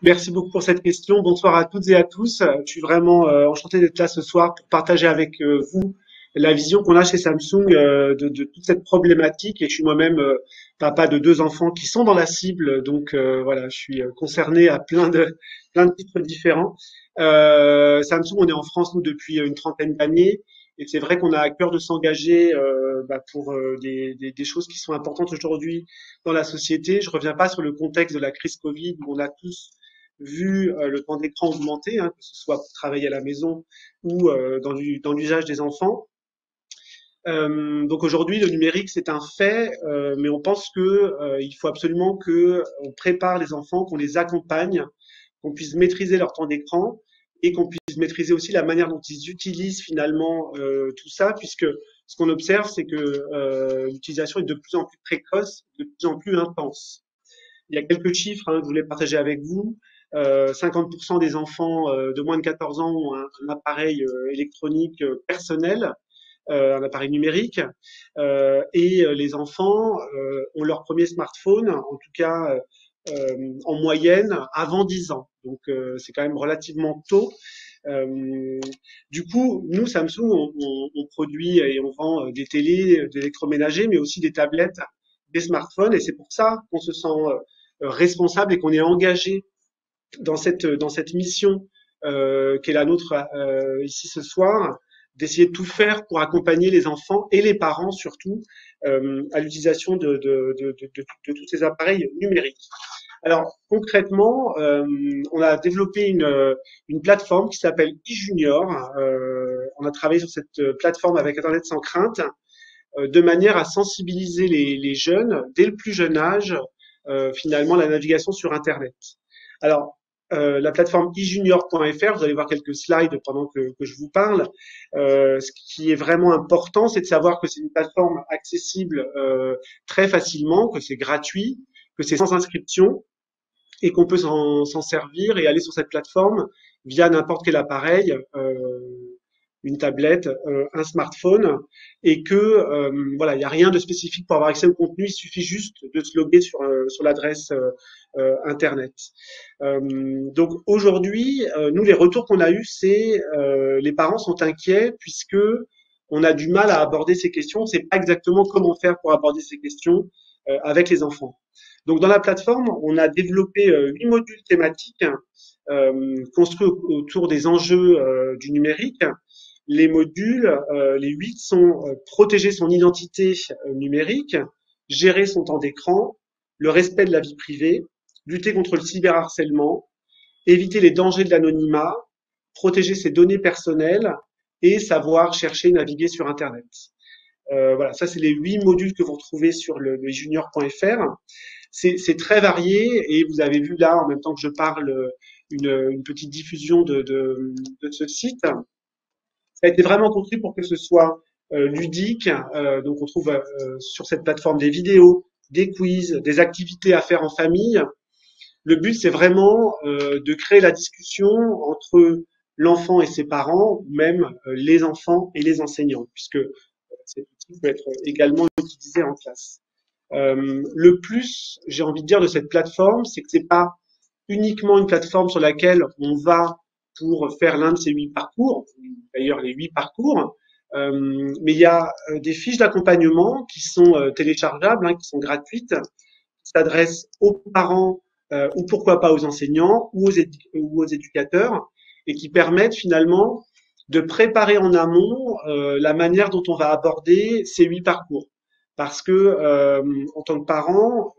Merci beaucoup pour cette question. Bonsoir à toutes et à tous. Je suis vraiment enchanté d'être là ce soir pour partager avec vous la vision qu'on a chez Samsung de toute cette problématique. Et je suis moi-même papa de deux enfants qui sont dans la cible, donc voilà, je suis concerné à plein de titres différents. Samsung, on est en France nous depuis une trentaine d'années, et c'est vrai qu'on a à cœur de s'engager pour des choses qui sont importantes aujourd'hui dans la société. Je reviens pas sur le contexte de la crise Covid où on a tous vu le temps d'écran augmenter, hein, que ce soit pour travailler à la maison ou dans l'usage des enfants. Donc aujourd'hui, le numérique, c'est un fait, mais on pense que il faut absolument que on prépare les enfants, qu'on les accompagne, qu'on puisse maîtriser leur temps d'écran et qu'on puisse maîtriser aussi la manière dont ils utilisent finalement tout ça, puisque ce qu'on observe, c'est que l'utilisation est de plus en plus précoce, de plus en plus intense. Il y a quelques chiffres que je voulais partager avec vous. 50% des enfants de moins de 14 ans ont un appareil électronique personnel, un appareil numérique, et les enfants ont leur premier smartphone, en tout cas en moyenne, avant 10 ans. Donc c'est quand même relativement tôt. Euh, du coup, nous, Samsung, on produit et on vend des télés, des électroménagers, mais aussi des tablettes, des smartphones, et c'est pour ça qu'on se sent responsable et qu'on est engagé dans cette mission qui est la nôtre ici ce soir, d'essayer de tout faire pour accompagner les enfants et les parents surtout à l'utilisation de tous ces appareils numériques. Alors concrètement, on a développé une plateforme qui s'appelle eJunior. On a travaillé sur cette plateforme avec Internet sans crainte, de manière à sensibiliser les jeunes dès le plus jeune âge, finalement, à la navigation sur Internet. Alors, la plateforme ejunior.fr, vous allez voir quelques slides pendant que je vous parle. Ce qui est vraiment important, c'est de savoir que c'est une plateforme accessible très facilement, que c'est gratuit, que c'est sans inscription et qu'on peut s'en servir et aller sur cette plateforme via n'importe quel appareil, une tablette, un smartphone, et que voilà, il n'y a rien de spécifique pour avoir accès au contenu, il suffit juste de se loguer sur l'adresse internet. Donc aujourd'hui, nous les retours qu'on a eus, c'est les parents sont inquiets puisque on a du mal à aborder ces questions, on ne sait pas exactement comment faire pour aborder ces questions avec les enfants. Donc dans la plateforme, on a développé 8 modules thématiques construits autour des enjeux du numérique. Les modules, les 8 sont protéger son identité numérique, gérer son temps d'écran, le respect de la vie privée, lutter contre le cyberharcèlement, éviter les dangers de l'anonymat, protéger ses données personnelles et savoir chercher et naviguer sur Internet. Voilà, ça c'est les 8 modules que vous retrouvez sur le junior.fr. C'est très varié et vous avez vu là, en même temps que je parle, une petite diffusion de ce site. Ça a été vraiment construit pour que ce soit ludique. Donc on trouve sur cette plateforme des vidéos, des quiz, des activités à faire en famille. Le but, c'est vraiment de créer la discussion entre l'enfant et ses parents, ou même les enfants et les enseignants, puisque cet outil peut être également utilisé en classe. Le plus, j'ai envie de dire, de cette plateforme, c'est que c'est pas uniquement une plateforme sur laquelle on va pour faire l'un de ces 8 parcours, d'ailleurs les 8 parcours, mais il y a des fiches d'accompagnement qui sont téléchargeables, qui sont gratuites, qui s'adressent aux parents ou pourquoi pas aux enseignants ou aux éducateurs et qui permettent finalement de préparer en amont la manière dont on va aborder ces 8 parcours. Parce que en tant que parent,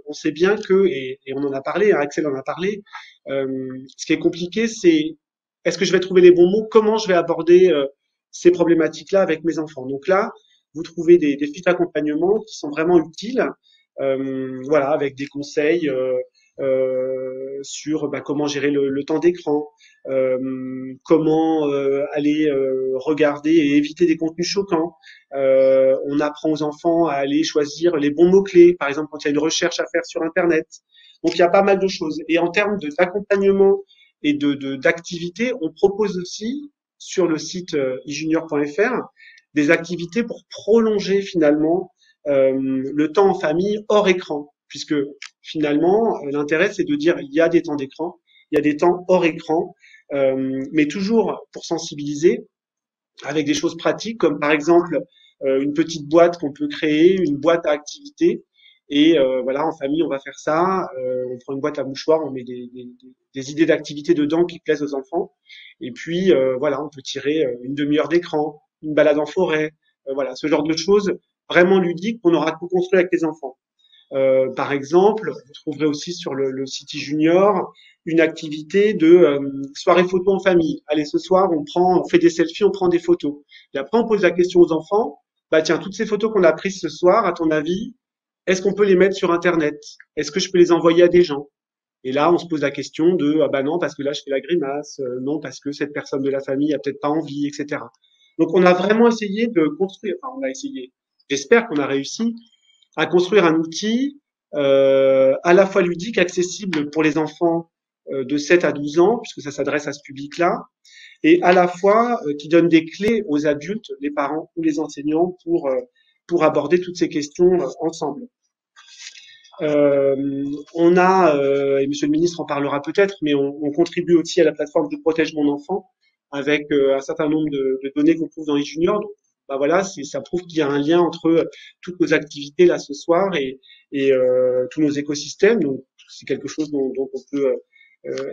on sait bien que, et on en a parlé, Axel en a parlé, ce qui est compliqué, c'est est-ce que je vais trouver les bons mots, comment je vais aborder ces problématiques-là avec mes enfants. Donc là, vous trouvez des fiches d'accompagnement qui sont vraiment utiles, voilà, avec des conseils sur comment gérer le temps d'écran, comment aller regarder et éviter des contenus choquants. On apprend aux enfants à aller choisir les bons mots-clés, par exemple quand il y a une recherche à faire sur Internet. Donc il y a pas mal de choses. Et en termes d'accompagnement et d'activités, on propose aussi sur le site ejunior.fr des activités pour prolonger finalement le temps en famille hors écran, puisque finalement l'intérêt c'est de dire il y a des temps d'écran, il y a des temps hors écran, mais toujours pour sensibiliser avec des choses pratiques comme par exemple une petite boîte qu'on peut créer, une boîte à activités. Et voilà, en famille, on va faire ça. On prend une boîte à mouchoirs, on met des idées d'activités dedans qui plaisent aux enfants. Et puis voilà, on peut tirer une demi-heure d'écran, une balade en forêt, voilà, ce genre de choses vraiment ludiques qu'on aura co-construit avec les enfants. Par exemple, vous trouverez aussi sur le City Junior une activité de soirée photo en famille. Allez, ce soir, on fait des selfies, on prend des photos. Et après, on pose la question aux enfants, bah tiens, toutes ces photos qu'on a prises ce soir, à ton avis, est-ce qu'on peut les mettre sur Internet? Est-ce que je peux les envoyer à des gens? Et là, on se pose la question de, ah bah non, parce que là, je fais la grimace, non, parce que cette personne de la famille a peut-être pas envie, etc. Donc, on a vraiment essayé de construire, enfin, on a essayé, j'espère qu'on a réussi à construire un outil à la fois ludique, accessible pour les enfants de 7 à 12 ans, puisque ça s'adresse à ce public-là, et à la fois qui donne des clés aux adultes, les parents ou les enseignants pour aborder toutes ces questions ensemble. On a, et Monsieur le ministre en parlera peut-être, mais on contribue aussi à la plateforme Je protège mon enfant avec un certain nombre de données qu'on trouve dans les juniors. Donc, bah voilà, ça prouve qu'il y a un lien entre toutes nos activités là ce soir et tous nos écosystèmes. Donc, c'est quelque chose dont on peut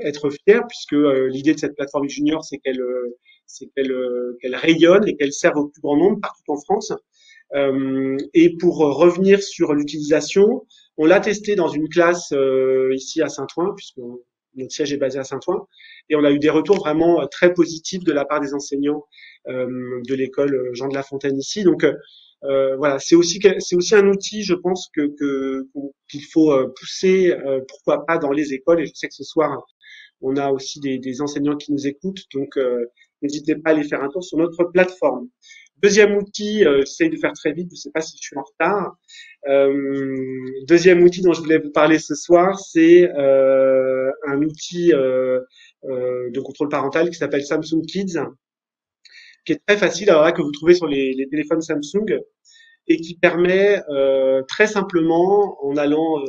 être fier, puisque l'idée de cette plateforme junior, c'est qu'elle rayonne et qu'elle serve au plus grand nombre partout en France. Et pour revenir sur l'utilisation, on l'a testé dans une classe ici à Saint-Ouen, puisque notre siège est basé à Saint-Ouen, et on a eu des retours vraiment très positifs de la part des enseignants de l'école Jean de La Fontaine ici. Donc voilà, c'est aussi un outil, je pense qu'il faut pousser, pourquoi pas dans les écoles. Et je sais que ce soir on a aussi des enseignants qui nous écoutent, donc n'hésitez pas à aller faire un tour sur notre plateforme. Deuxième outil, j'essaye de faire très vite, je ne sais pas si je suis en retard. Deuxième outil dont je voulais vous parler ce soir, c'est un outil de contrôle parental qui s'appelle Samsung Kids, qui est très facile, alors là, que vous trouvez sur les téléphones Samsung, et qui permet très simplement, en allant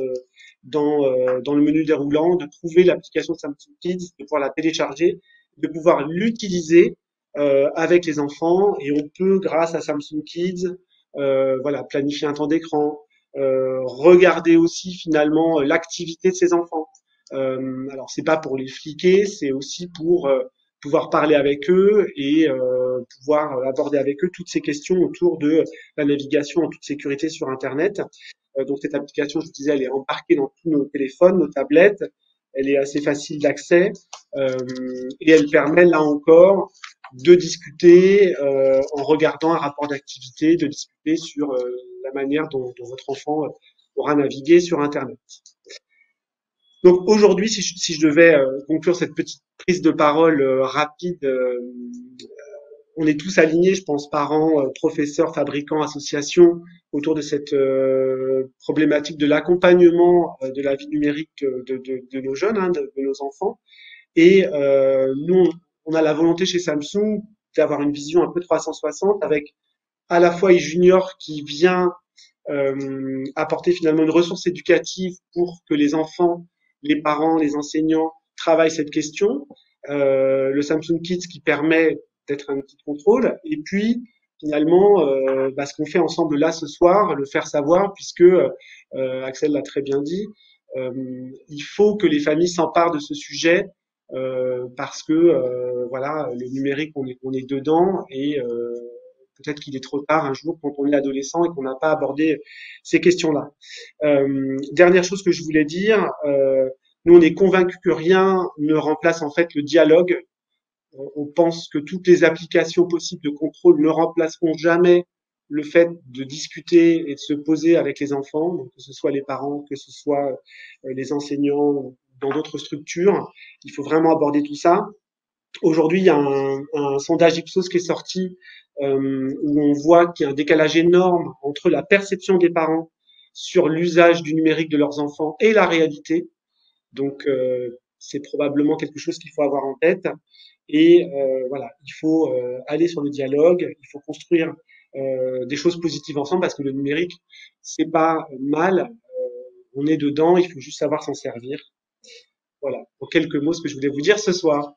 dans le menu déroulant, de trouver l'application Samsung Kids, de pouvoir la télécharger, de pouvoir l'utiliser avec les enfants. Et on peut, grâce à Samsung Kids, voilà, planifier un temps d'écran, regarder aussi finalement l'activité de ses enfants. Alors c'est pas pour les fliquer, c'est aussi pour pouvoir parler avec eux et pouvoir aborder avec eux toutes ces questions autour de la navigation en toute sécurité sur Internet. Donc cette application, je vous disais, elle est embarquée dans tous nos téléphones, nos tablettes. Elle est assez facile d'accès euh, et elle permet là encore de discuter en regardant un rapport d'activité, de discuter sur la manière dont votre enfant aura navigué sur Internet. Donc aujourd'hui, si je devais conclure cette petite prise de parole rapide, on est tous alignés, je pense, parents, professeurs, fabricants, associations, autour de cette problématique de l'accompagnement de la vie numérique de nos jeunes, hein, de nos enfants. Et nous, on a la volonté chez Samsung d'avoir une vision un peu 360 avec à la fois eJunior qui vient apporter finalement une ressource éducative pour que les enfants, les parents, les enseignants travaillent cette question, le Samsung Kids qui permet d'être un outil de contrôle, et puis finalement ce qu'on fait ensemble là ce soir, le faire savoir, puisque Axel l'a très bien dit, il faut que les familles s'emparent de ce sujet parce que voilà, le numérique, on est dedans et peut-être qu'il est trop tard un jour quand on est adolescent et qu'on n'a pas abordé ces questions-là. Dernière chose que je voulais dire, nous on est convaincus que rien ne remplace en fait le dialogue. On pense que toutes les applications possibles de contrôle ne remplaceront jamais le fait de discuter et de se poser avec les enfants, donc que ce soit les parents, que ce soit les enseignants dans d'autres structures. Il faut vraiment aborder tout ça. Aujourd'hui, il y a un sondage Ipsos qui est sorti où on voit qu'il y a un décalage énorme entre la perception des parents sur l'usage du numérique de leurs enfants et la réalité. Donc, c'est probablement quelque chose qu'il faut avoir en tête. Et voilà, il faut aller sur le dialogue, il faut construire des choses positives ensemble parce que le numérique, c'est pas mal. On est dedans, il faut juste savoir s'en servir. Voilà, en quelques mots, ce que je voulais vous dire ce soir.